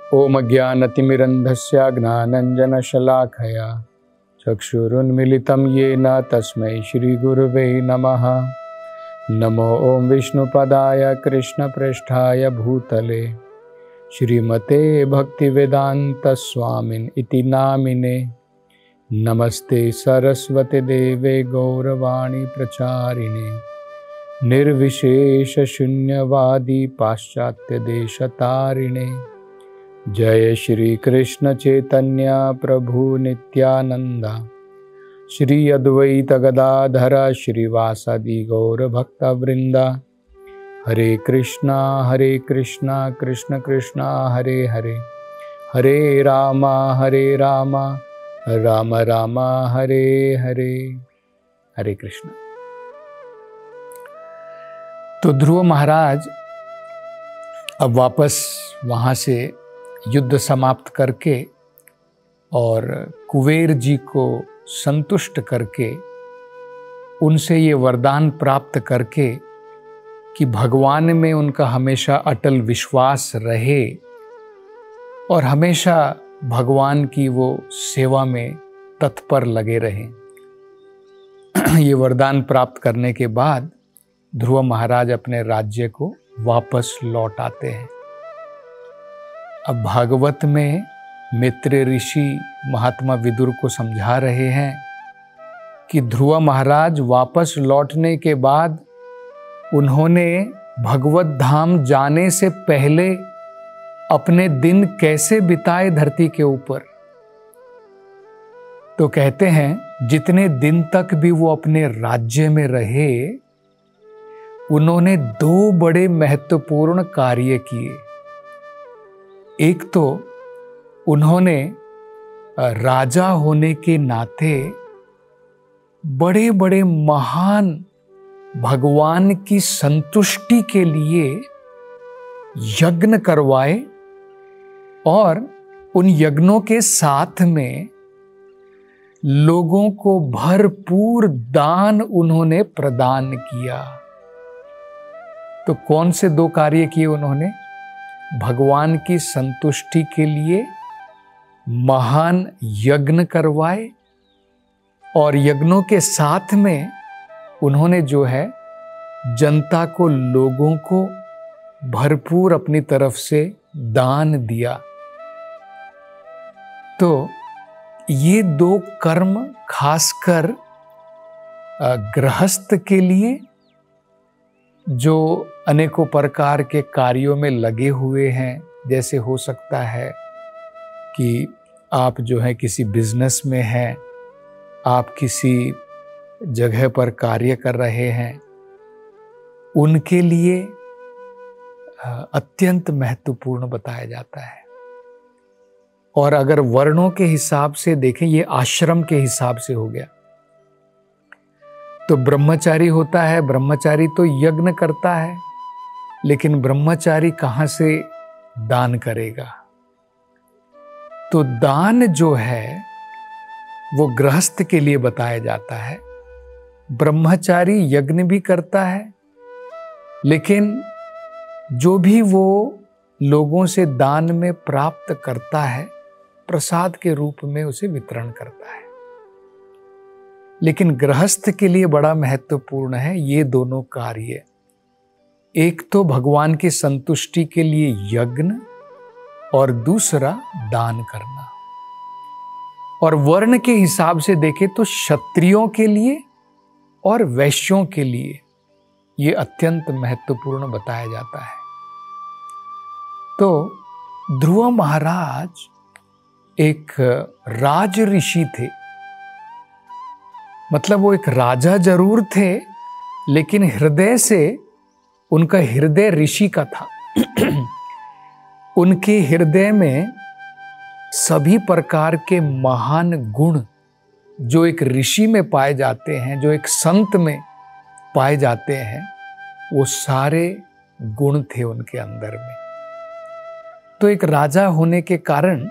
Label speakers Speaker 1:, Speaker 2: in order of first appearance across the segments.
Speaker 1: ओम ज्ञानतिमिरन्धस्य ज्ञानाञ्जनशलाखया चक्षुरुन्मिलितं येन तस्मै श्रीगुरुवे नमः। नमो ओम विष्णुपदाय कृष्णप्रेष्ठाय भूतले श्रीमते भक्तिवेदान्तस्वामिन् इति नामिने। नमस्ते सरस्वती देवे गौरवाणी प्रचारिणे निर्विशेष शून्यवादी पाश्चात्य देशतारिणे। जय श्री कृष्ण चैतन्य प्रभु नित्यानंदा श्री अद्वैत गदाधर श्रीवासादि गौर भक्तवृंदा। हरे कृष्णा कृष्ण कृष्णा हरे हरे, हरे राम राम राम हरे हरे। हरे कृष्ण। तो ध्रुव महाराज अब वापस वहाँ से युद्ध समाप्त करके और कुबेर जी को संतुष्ट करके उनसे ये वरदान प्राप्त करके कि भगवान में उनका हमेशा अटल विश्वास रहे और हमेशा भगवान की वो सेवा में तत्पर लगे रहें। ये वरदान प्राप्त करने के बाद ध्रुव महाराज अपने राज्य को वापस लौट आते हैं। अब भागवत में मित्र ऋषि महात्मा विदुर को समझा रहे हैं कि ध्रुव महाराज वापस लौटने के बाद उन्होंने भगवत धाम जाने से पहले अपने दिन कैसे बिताए धरती के ऊपर। तो कहते हैं जितने दिन तक भी वो अपने राज्य में रहे उन्होंने दो बड़े महत्वपूर्ण कार्य किए। एक तो उन्होंने राजा होने के नाते बड़े बड़े महान भगवान की संतुष्टि के लिए यज्ञ करवाए और उन यज्ञों के साथ में लोगों को भरपूर दान उन्होंने प्रदान किया। तो कौन से दो कार्य किए उन्होंने? भगवान की संतुष्टि के लिए महान यज्ञ करवाए और यज्ञों के साथ में उन्होंने जो है जनता को, लोगों को भरपूर अपनी तरफ से दान दिया। तो ये दो कर्म खासकर गृहस्थ के लिए जो अनेकों प्रकार के कार्यों में लगे हुए हैं, जैसे हो सकता है कि आप जो है किसी बिजनेस में हैं, आप किसी जगह पर कार्य कर रहे हैं, उनके लिए अत्यंत महत्वपूर्ण बताया जाता है। और अगर वर्णों के हिसाब से देखें, ये आश्रम के हिसाब से हो गया। तो ब्रह्मचारी होता है, ब्रह्मचारी तो यज्ञ करता है, लेकिन ब्रह्मचारी कहाँ से दान करेगा? तो दान जो है वो गृहस्थ के लिए बताया जाता है। ब्रह्मचारी यज्ञ भी करता है, लेकिन जो भी वो लोगों से दान में प्राप्त करता है प्रसाद के रूप में उसे वितरण करता है। लेकिन गृहस्थ के लिए बड़ा महत्वपूर्ण है ये दोनों कार्य। एक तो भगवान की संतुष्टि के लिए यज्ञ और दूसरा दान करना। और वर्ण के हिसाब से देखें तो क्षत्रियों के लिए और वैश्यों के लिए ये अत्यंत महत्वपूर्ण बताया जाता है। तो ध्रुव महाराज एक राज ऋषि थे, मतलब वो एक राजा जरूर थे, लेकिन हृदय से उनका हृदय ऋषि का था। उनके हृदय में सभी प्रकार के महान गुण जो एक ऋषि में पाए जाते हैं, जो एक संत में पाए जाते हैं, वो सारे गुण थे उनके अंदर में। तो एक राजा होने के कारण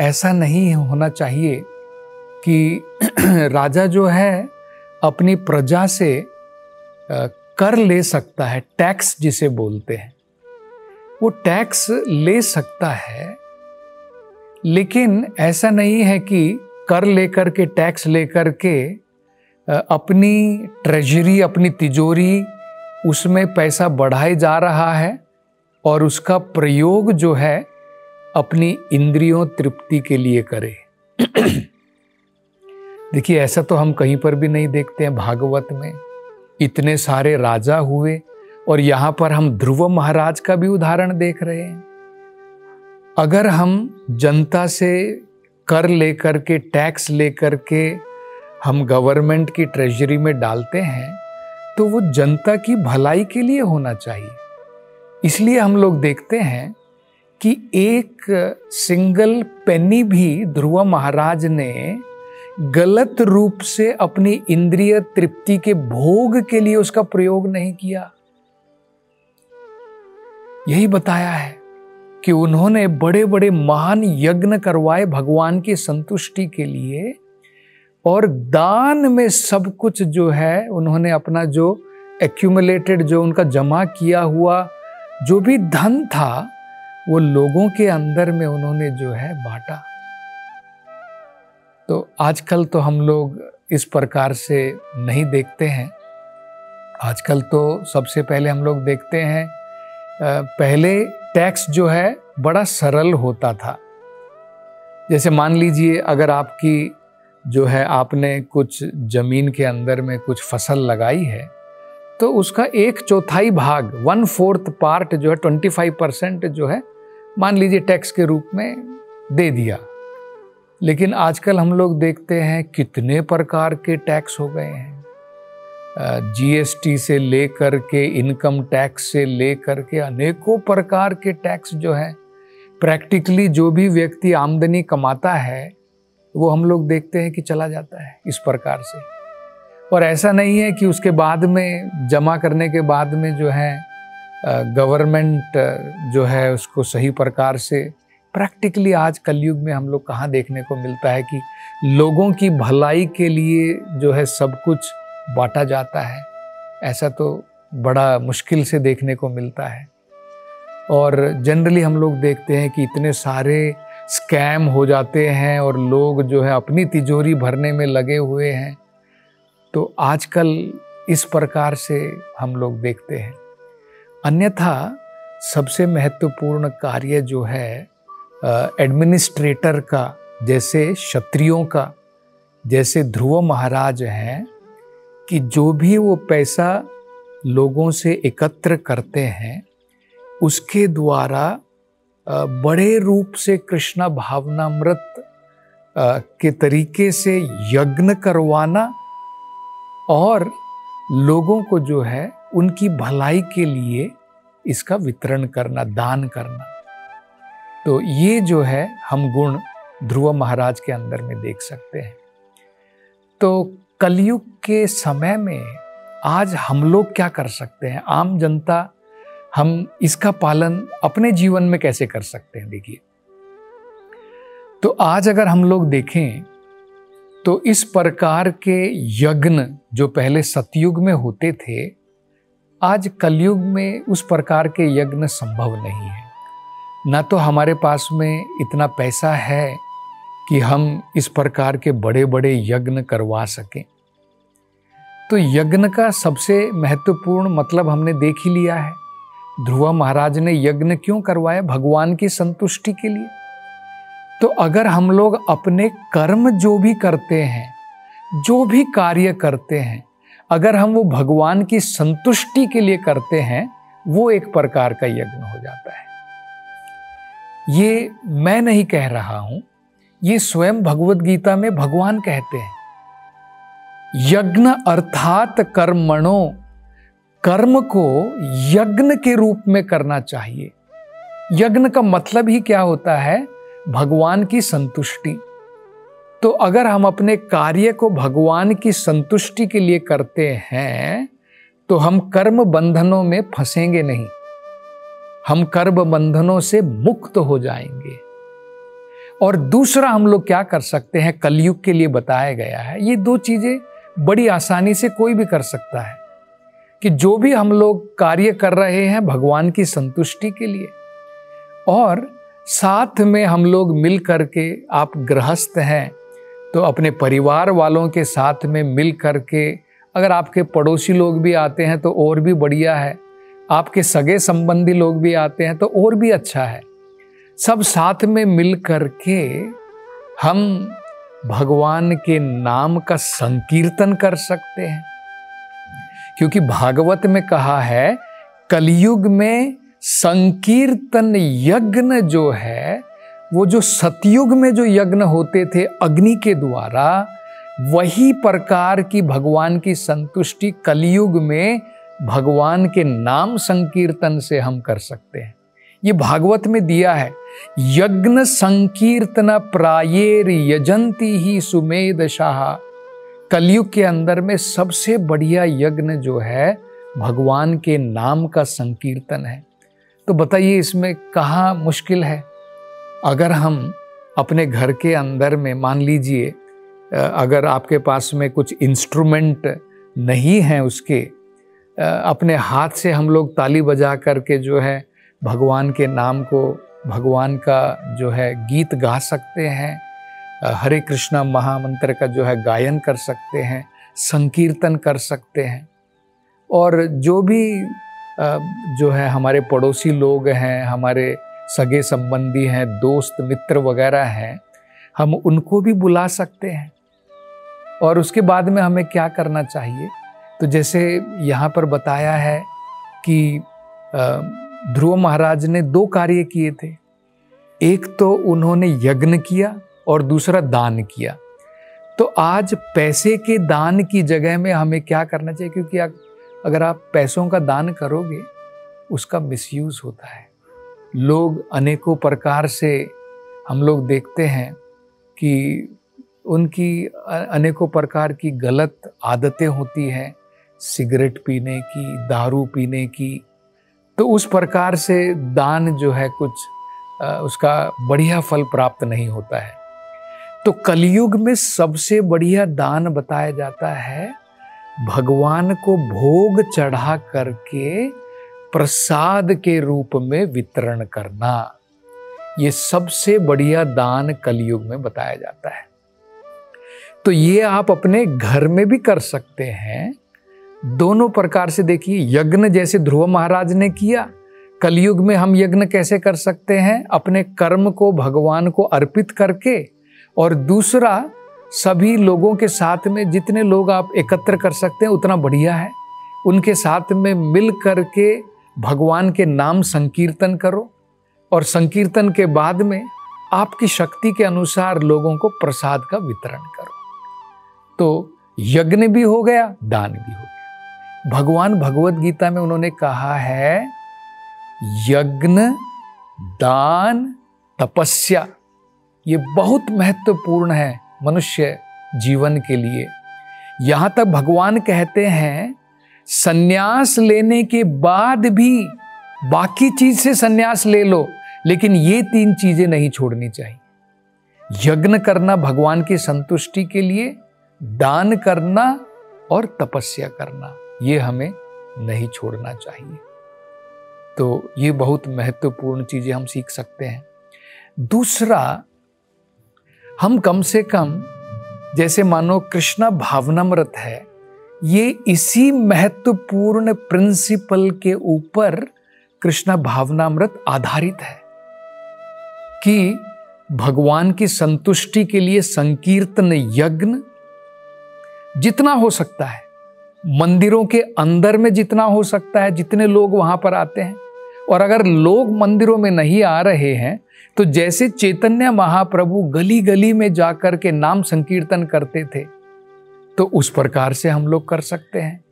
Speaker 1: ऐसा नहीं होना चाहिए कि राजा जो है अपनी प्रजा से कर ले सकता है, टैक्स जिसे बोलते हैं, वो टैक्स ले सकता है, लेकिन ऐसा नहीं है कि कर लेकर के, टैक्स लेकर के अपनी ट्रेजरी, अपनी तिजोरी, उसमें पैसा बढ़ाए जा रहा है और उसका प्रयोग जो है अपनी इंद्रियों तृप्ति के लिए करे। देखिए, ऐसा तो हम कहीं पर भी नहीं देखते हैं। भागवत में इतने सारे राजा हुए और यहाँ पर हम ध्रुव महाराज का भी उदाहरण देख रहे हैं। अगर हम जनता से कर लेकर के, टैक्स लेकर के हम गवर्नमेंट की ट्रेजरी में डालते हैं तो वो जनता की भलाई के लिए होना चाहिए। इसलिए हम लोग देखते हैं कि एक सिंगल पेनी भी ध्रुव महाराज ने गलत रूप से अपनी इंद्रिय तृप्ति के भोग के लिए उसका प्रयोग नहीं किया। यही बताया है कि उन्होंने बड़े बड़े महान यज्ञ करवाए भगवान की संतुष्टि के लिए, और दान में सब कुछ जो है उन्होंने अपना जो एक्यूमुलेटेड, जो उनका जमा किया हुआ जो भी धन था, वो लोगों के अंदर में उन्होंने जो है बांटा। तो आजकल तो हम लोग इस प्रकार से नहीं देखते हैं। आजकल तो सबसे पहले हम लोग देखते हैं, पहले टैक्स जो है बड़ा सरल होता था। जैसे मान लीजिए, अगर आपकी जो है, आपने कुछ जमीन के अंदर में कुछ फसल लगाई है, तो उसका 1/4 भाग, 1/4 पार्ट जो है, 25% जो है, मान लीजिए टैक्स के रूप में दे दिया। लेकिन आजकल हम लोग देखते हैं कितने प्रकार के टैक्स हो गए हैं। जीएसटी से लेकर के, इनकम टैक्स से लेकर के अनेकों प्रकार के टैक्स जो है, प्रैक्टिकली जो भी व्यक्ति आमदनी कमाता है वो हम लोग देखते हैं कि चला जाता है इस प्रकार से। और ऐसा नहीं है कि उसके बाद में, जमा करने के बाद में जो है गवर्नमेंट जो है उसको सही प्रकार से, प्रैक्टिकली आज कलयुग में हम लोग कहाँ देखने को मिलता है कि लोगों की भलाई के लिए जो है सब कुछ बांटा जाता है। ऐसा तो बड़ा मुश्किल से देखने को मिलता है। और जनरली हम लोग देखते हैं कि इतने सारे स्कैम हो जाते हैं और लोग जो है अपनी तिजोरी भरने में लगे हुए हैं। तो आजकल इस प्रकार से हम लोग देखते हैं। अन्यथा सबसे महत्वपूर्ण कार्य जो है एडमिनिस्ट्रेटर का, जैसे क्षत्रियों का, जैसे ध्रुव महाराज हैं, कि जो भी वो पैसा लोगों से एकत्र करते हैं उसके द्वारा बड़े रूप से कृष्ण भावनामृत के तरीके से यज्ञ करवाना और लोगों को जो है उनकी भलाई के लिए इसका वितरण करना, दान करना। तो ये जो है हम गुण ध्रुव महाराज के अंदर में देख सकते हैं। तो कलयुग के समय में आज हम लोग क्या कर सकते हैं, आम जनता, हम इसका पालन अपने जीवन में कैसे कर सकते हैं? देखिए, तो आज अगर हम लोग देखें तो इस प्रकार के यज्ञ जो पहले सतयुग में होते थे, आज कलयुग में उस प्रकार के यज्ञ संभव नहीं है। ना तो हमारे पास में इतना पैसा है कि हम इस प्रकार के बड़े बड़े यज्ञ करवा सकें। तो यज्ञ का सबसे महत्वपूर्ण मतलब हमने देख ही लिया है। ध्रुव महाराज ने यज्ञ क्यों करवाया? भगवान की संतुष्टि के लिए। तो अगर हम लोग अपने कर्म जो भी करते हैं, जो भी कार्य करते हैं, अगर हम वो भगवान की संतुष्टि के लिए करते हैं, वो एक प्रकार का यज्ञ हो जाता है। ये मैं नहीं कह रहा हूं, ये स्वयं भगवद गीता में भगवान कहते हैं। यज्ञ अर्थात कर्मणो, कर्म को यज्ञ के रूप में करना चाहिए। यज्ञ का मतलब ही क्या होता है? भगवान की संतुष्टि। तो अगर हम अपने कार्य को भगवान की संतुष्टि के लिए करते हैं तो हम कर्म बंधनों में फंसेंगे नहीं, हम कर्म बंधनों से मुक्त हो जाएंगे। और दूसरा हम लोग क्या कर सकते हैं, कलयुग के लिए बताया गया है। ये दो चीजें बड़ी आसानी से कोई भी कर सकता है कि जो भी हम लोग कार्य कर रहे हैं भगवान की संतुष्टि के लिए, और साथ में हम लोग मिल करके, आप गृहस्थ हैं तो अपने परिवार वालों के साथ में मिल करके, अगर आपके पड़ोसी लोग भी आते हैं तो और भी बढ़िया है, आपके सगे संबंधी लोग भी आते हैं तो और भी अच्छा है। सब साथ में मिल करके हम भगवान के नाम का संकीर्तन कर सकते हैं। क्योंकि भागवत में कहा है कलयुग में संकीर्तन यज्ञ जो है, वो जो सतयुग में जो यज्ञ होते थे अग्नि के द्वारा, वही प्रकार की भगवान की संतुष्टि कलयुग में भगवान के नाम संकीर्तन से हम कर सकते हैं। ये भागवत में दिया है। यज्ञ संकीर्तन प्रायेर यजंती ही सुमेध शाह। कलयुग के अंदर में सबसे बढ़िया यज्ञ जो है भगवान के नाम का संकीर्तन है। तो बताइए इसमें कहाँ मुश्किल है। अगर हम अपने घर के अंदर में, मान लीजिए अगर आपके पास में कुछ इंस्ट्रूमेंट नहीं है, उसके अपने हाथ से हम लोग ताली बजा करके जो है भगवान के नाम को, भगवान का जो है गीत गा सकते हैं, हरे कृष्णा महामंत्र का जो है गायन कर सकते हैं, संकीर्तन कर सकते हैं। और जो भी जो है हमारे पड़ोसी लोग हैं, हमारे सगे संबंधी हैं, दोस्त मित्र वगैरह हैं, हम उनको भी बुला सकते हैं। और उसके बाद में हमें क्या करना चाहिए, तो जैसे यहाँ पर बताया है कि ध्रुव महाराज ने 2 कार्य किए थे। एक तो उन्होंने यज्ञ किया और दूसरा दान किया। तो आज पैसे के दान की जगह में हमें क्या करना चाहिए, क्योंकि अगर आप पैसों का दान करोगे उसका मिसयूज होता है। लोग अनेकों प्रकार से हम लोग देखते हैं कि उनकी अनेकों प्रकार की गलत आदतें होती हैं, सिगरेट पीने की, दारू पीने की। तो उस प्रकार से दान जो है कुछ उसका बढ़िया फल प्राप्त नहीं होता है। तो कलयुग में सबसे बढ़िया दान बताया जाता है भगवान को भोग चढ़ा करके प्रसाद के रूप में वितरण करना। ये सबसे बढ़िया दान कलयुग में बताया जाता है। तो ये आप अपने घर में भी कर सकते हैं। दोनों प्रकार से देखिए, यज्ञ जैसे ध्रुव महाराज ने किया, कलयुग में हम यज्ञ कैसे कर सकते हैं, अपने कर्म को भगवान को अर्पित करके। और दूसरा, सभी लोगों के साथ में जितने लोग आप एकत्र कर सकते हैं उतना बढ़िया है, उनके साथ में मिल करके भगवान के नाम संकीर्तन करो। और संकीर्तन के बाद में आपकी शक्ति के अनुसार लोगों को प्रसाद का वितरण करो। तो यज्ञ भी हो गया, दान भी हो गया। भगवान भगवत गीता में उन्होंने कहा है यज्ञ, दान, तपस्या ये बहुत महत्वपूर्ण है मनुष्य जीवन के लिए। यहां तक भगवान कहते हैं सन्यास लेने के बाद भी बाकी चीज से सन्यास ले लो, लेकिन ये 3 चीजें नहीं छोड़नी चाहिए। यज्ञ करना भगवान की संतुष्टि के लिए, दान करना और तपस्या करना, ये हमें नहीं छोड़ना चाहिए। तो ये बहुत महत्वपूर्ण चीजें हम सीख सकते हैं। दूसरा, हम कम से कम, जैसे मानो कृष्णा भावनामृत है, ये इसी महत्वपूर्ण प्रिंसिपल के ऊपर कृष्णा भावनामृत आधारित है कि भगवान की संतुष्टि के लिए संकीर्तन यज्ञ जितना हो सकता है, मंदिरों के अंदर में जितना हो सकता है, जितने लोग वहां पर आते हैं। और अगर लोग मंदिरों में नहीं आ रहे हैं तो जैसे चैतन्य महाप्रभु गली गली में जाकर के नाम संकीर्तन करते थे, तो उस प्रकार से हम लोग कर सकते हैं।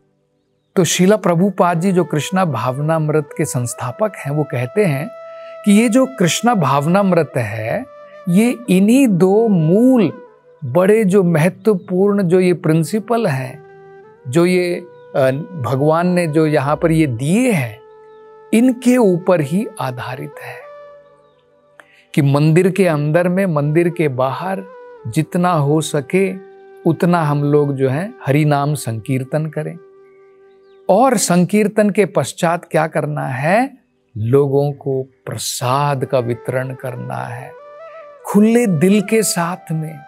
Speaker 1: तो श्रीला प्रभुपाद जी जो कृष्णा भावनामृत के संस्थापक हैं, वो कहते हैं कि ये जो कृष्णा भावनामृत है, ये इन्हीं 2 मूल बड़े जो महत्वपूर्ण जो ये प्रिंसिपल हैं, जो ये भगवान ने जो यहाँ पर ये दिए हैं, इनके ऊपर ही आधारित है कि मंदिर के अंदर में, मंदिर के बाहर जितना हो सके उतना हम लोग जो है हरि नाम संकीर्तन करें। और संकीर्तन के पश्चात क्या करना है, लोगों को प्रसाद का वितरण करना है। खुले दिल के साथ में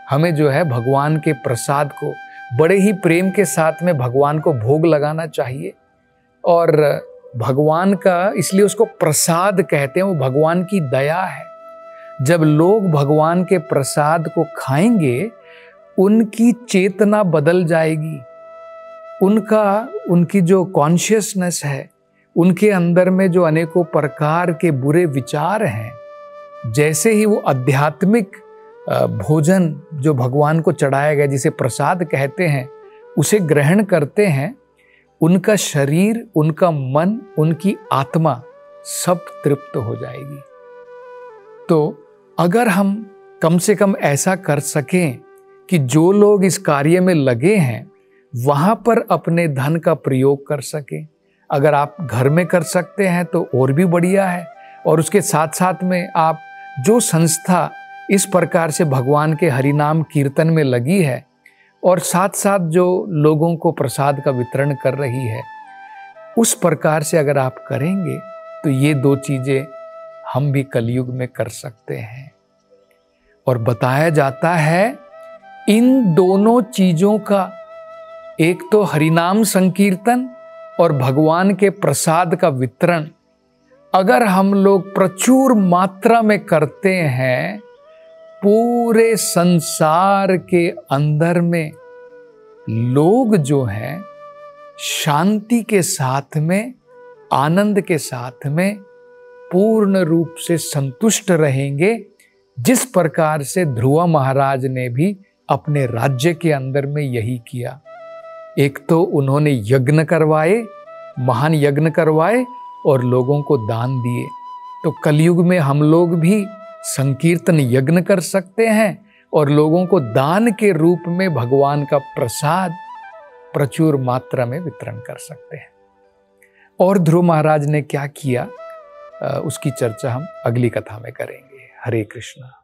Speaker 1: हमें जो है भगवान के प्रसाद को बड़े ही प्रेम के साथ में भगवान को भोग लगाना चाहिए। और भगवान का इसलिए उसको प्रसाद कहते हैं, वो भगवान की दया है। जब लोग भगवान के प्रसाद को खाएंगे उनकी चेतना बदल जाएगी, उनकी जो कॉन्शियसनेस है, उनके अंदर में जो अनेकों प्रकार के बुरे विचार हैं, जैसे ही वो आध्यात्मिक भोजन जो भगवान को चढ़ाया गया जिसे प्रसाद कहते हैं उसे ग्रहण करते हैं, उनका शरीर, उनका मन, उनकी आत्मा सब तृप्त हो जाएगी। तो अगर हम कम से कम ऐसा कर सकें कि जो लोग इस कार्य में लगे हैं वहां पर अपने धन का प्रयोग कर सकें, अगर आप घर में कर सकते हैं तो और भी बढ़िया है। और उसके साथ साथ में आप जो संस्था इस प्रकार से भगवान के हरिनाम कीर्तन में लगी है और साथ साथ जो लोगों को प्रसाद का वितरण कर रही है, उस प्रकार से अगर आप करेंगे तो ये दो चीजें हम भी कलयुग में कर सकते हैं। और बताया जाता है इन दोनों चीजों का, एक तो हरिनाम संकीर्तन और भगवान के प्रसाद का वितरण, अगर हम लोग प्रचुर मात्रा में करते हैं, पूरे संसार के अंदर में लोग जो हैं शांति के साथ में, आनंद के साथ में पूर्ण रूप से संतुष्ट रहेंगे। जिस प्रकार से ध्रुव महाराज ने भी अपने राज्य के अंदर में यही किया। एक तो उन्होंने यज्ञ करवाए, महान यज्ञ करवाए और लोगों को दान दिए। तो कलयुग में हम लोग भी संकीर्तन यज्ञ कर सकते हैं और लोगों को दान के रूप में भगवान का प्रसाद प्रचुर मात्रा में वितरण कर सकते हैं। और ध्रुव महाराज ने क्या किया उसकी चर्चा हम अगली कथा में करेंगे। हरे कृष्णा।